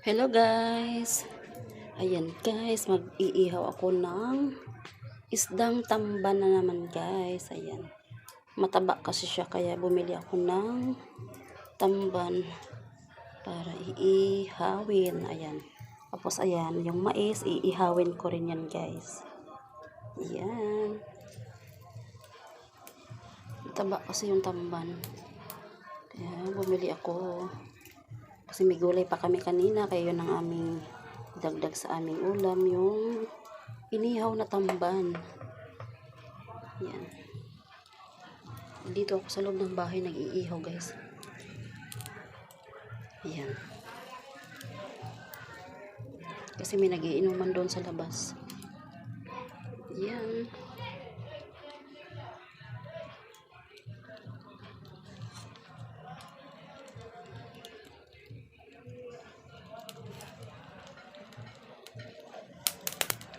Hello guys. Ayan guys, mag-iihaw ako ng isdang tamban na naman guys. Ayan. Mataba kasi siya kaya bumili ako ng tamban para iihawin. Ayan. Tapos ayan, yung mais iihawin ko rin yan guys. Ayan. Mataba kasi yung tamban. Kaya bumili ako. Kasi may gulay pa kami kanina, kaya yun ang aming dagdag sa aming ulam, yung inihaw na tamban. Yan. Dito ako sa loob ng bahay nag-iihaw guys. Yan. Kasi may nagiinuman doon sa labas. Yan.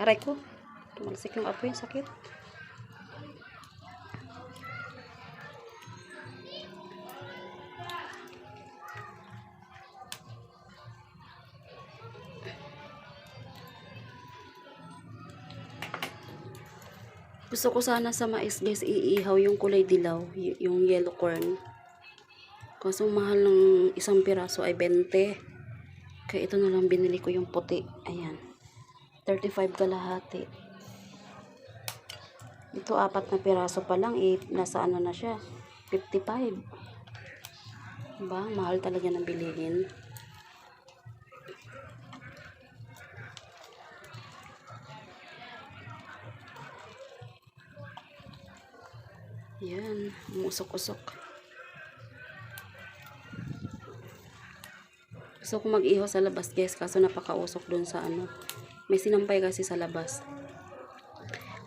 Aray ko. Tumalsik yung apoy. Sakit. Gusto ko sana sa mais guys iihaw yung kulay dilaw. Yung yellow corn. Kaso mahal ng isang piraso ay 20. Kaya ito na lang binili ko yung puti. Ayan. 35 kalahati. Ito 4 na piraso pa lang nasa ano na siya 55. Diba? Mahal talaga ng bilihin. Yan, umusok-usok. Gusto ko mag-ihaw sa labas guys, kaso napakausok dun sa ano. May sinampay kasi sa labas.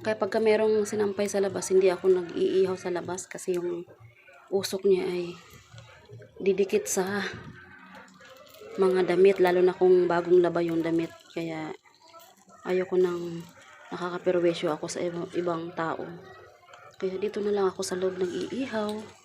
Kaya pagka merong sinampay sa labas, hindi ako nag-iihaw sa labas kasi yung usok niya ay didikit sa mga damit, lalo na kung bagong laba yung damit. Kaya ayoko nang nakakapirwisyo ako sa ibang tao. Kaya dito na lang ako sa loob nag-iihaw.